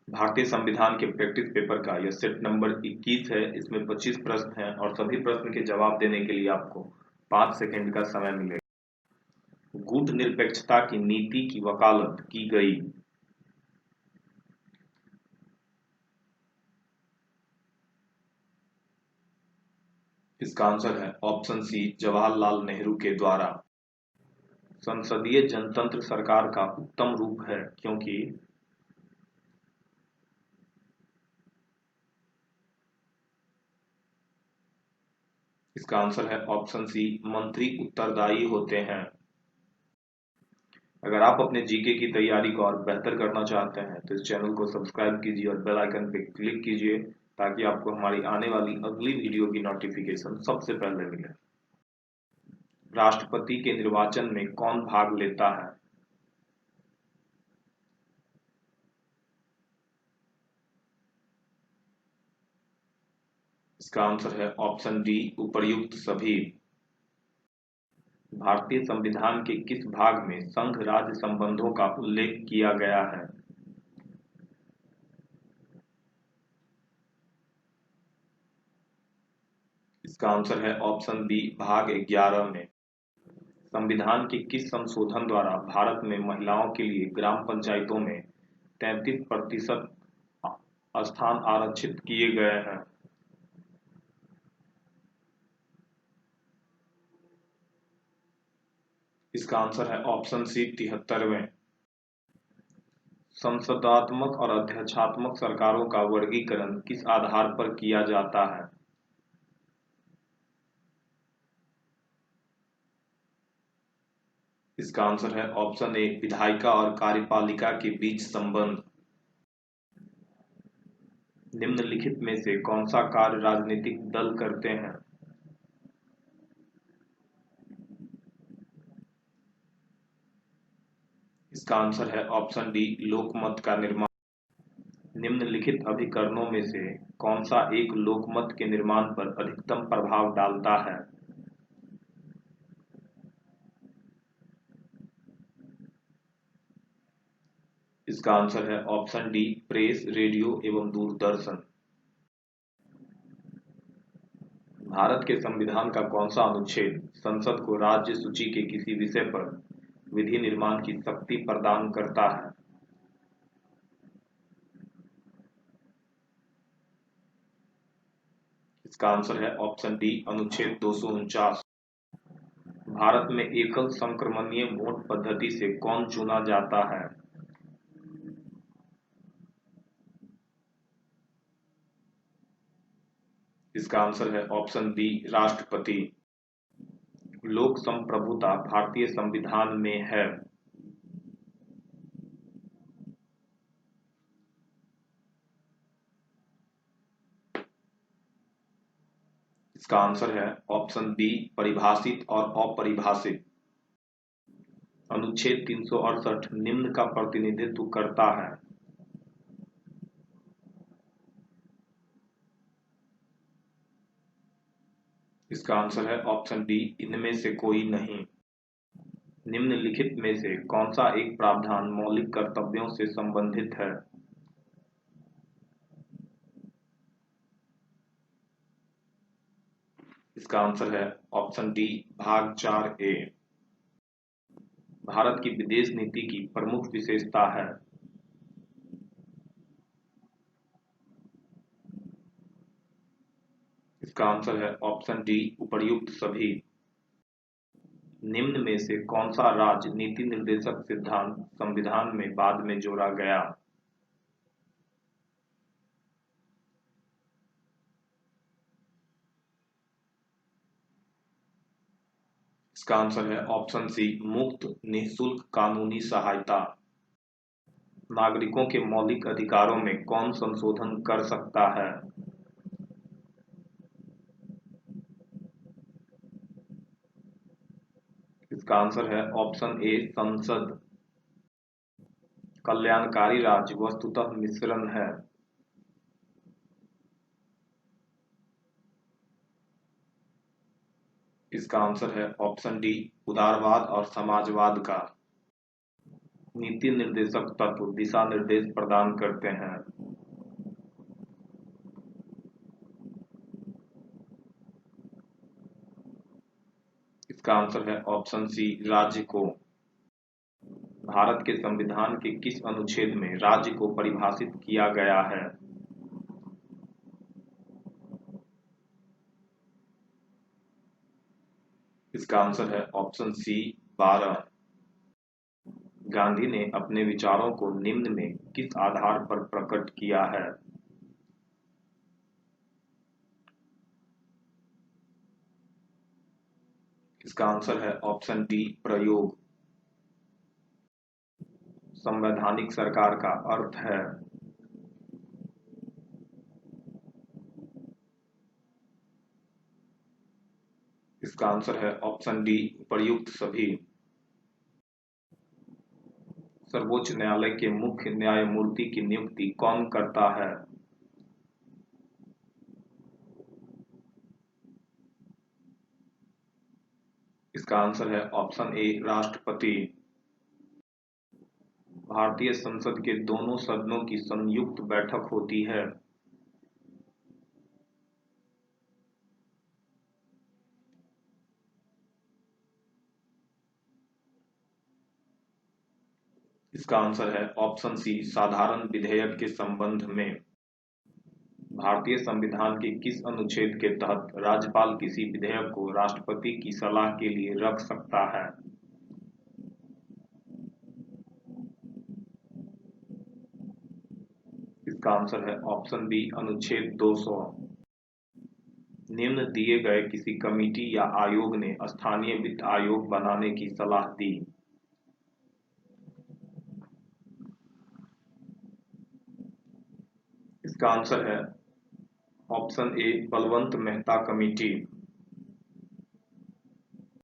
भारतीय संविधान के प्रैक्टिस पेपर का यह सेट नंबर 21 है। इसमें 25 प्रश्न हैं और सभी प्रश्न के जवाब देने के लिए आपको 5 सेकंड का समय मिलेगा। गुट निरपेक्षता की नीति की वकालत की गई। इसका आंसर है ऑप्शन सी, जवाहरलाल नेहरू के द्वारा। संसदीय जनतंत्र सरकार का उत्तम रूप है क्योंकि इसका आंसर है ऑप्शन सी, मंत्री उत्तरदायी होते हैं। अगर आप अपने जीके की तैयारी को और बेहतर करना चाहते हैं तो इस चैनल को सब्सक्राइब कीजिए और बेल आइकन पे क्लिक कीजिए ताकि आपको हमारी आने वाली अगली वीडियो की नोटिफिकेशन सबसे पहले मिले। राष्ट्रपति के निर्वाचन में कौन भाग लेता है? इसका आंसर है ऑप्शन डी, उपर्युक्त सभी। भारतीय संविधान के किस भाग में संघ राज्य संबंधों का उल्लेख किया गया है? इसका आंसर है ऑप्शन बी, भाग 11 में। संविधान के किस संशोधन द्वारा भारत में महिलाओं के लिए ग्राम पंचायतों में 33% स्थान आरक्षित किए गए हैं? इसका आंसर है ऑप्शन सी, 73वें। संसदात्मक और अध्यक्षात्मक सरकारों का वर्गीकरण किस आधार पर किया जाता है? इसका आंसर है ऑप्शन ए, विधायिका और कार्यपालिका के बीच संबंध। निम्नलिखित में से कौन सा कार्य राजनीतिक दल करते हैं? इसका आंसर है ऑप्शन डी, लोकमत का निर्माण। निम्नलिखित अभिकरणों में से कौन सा एक लोकमत के निर्माण पर अधिकतम प्रभाव डालता है? इसका आंसर है ऑप्शन डी, प्रेस, रेडियो एवं दूरदर्शन। भारत के संविधान का कौन सा अनुच्छेद संसद को राज्य सूची के किसी विषय पर विधि निर्माण की शक्ति प्रदान करता है? इसका आंसर है ऑप्शन डी, अनुच्छेद 249। भारत में एकल संक्रमणीय वोट पद्धति से कौन चुना जाता है? इसका आंसर है ऑप्शन बी, राष्ट्रपति। लोक संप्रभुता भारतीय संविधान में है। इसका आंसर है ऑप्शन बी, परिभाषित और अपरिभाषित। अनुच्छेद 368 निम्न का प्रतिनिधित्व करता है। इसका आंसर है ऑप्शन डी, इनमें से कोई नहीं। निम्नलिखित में से कौन सा एक प्रावधान मौलिक कर्तव्यों से संबंधित है? इसका आंसर है ऑप्शन डी, भाग 4A। भारत की विदेश नीति की प्रमुख विशेषता है। इसका आंसर है ऑप्शन डी, उपर्युक्त सभी। निम्न में से कौन सा राज्य नीति निर्देशक सिद्धांत संविधान में बाद में जोड़ा गया? इसका आंसर है ऑप्शन सी, मुफ्त निःशुल्क कानूनी सहायता। नागरिकों के मौलिक अधिकारों में कौन संशोधन कर सकता है? इसका आंसर है ऑप्शन ए, संसद। कल्याणकारी राज्य वस्तुतः मिश्रण है। इसका आंसर है ऑप्शन डी, उदारवाद और समाजवाद का। नीति निर्देशक तत्व दिशा निर्देश प्रदान करते हैं। इसका आंसर है ऑप्शन सी, राज्य को। भारत के संविधान के किस अनुच्छेद में राज्य को परिभाषित किया गया है? इसका आंसर है ऑप्शन सी, 12। गांधी ने अपने विचारों को निम्न में किस आधार पर प्रकट किया है? इसका आंसर है ऑप्शन डी, प्रयोग। संवैधानिक सरकार का अर्थ है? इसका आंसर है ऑप्शन डी, उपर्युक्त सभी। सर्वोच्च न्यायालय के मुख्य न्यायमूर्ति की नियुक्ति कौन करता है? इसका आंसर है ऑप्शन ए, राष्ट्रपति। भारतीय संसद के दोनों सदनों की संयुक्त बैठक होती है। इसका आंसर है ऑप्शन सी, साधारण विधेयक के संबंध में। भारतीय संविधान के किस अनुच्छेद के तहत राज्यपाल किसी विधेयक को राष्ट्रपति की सलाह के लिए रख सकता है? इसका आंसर है ऑप्शन बी, अनुच्छेद 200। निम्न दिए गए किसी कमेटी या आयोग ने स्थानीय वित्त आयोग बनाने की सलाह दी? इसका आंसर है option A, Balwant Mehta committee.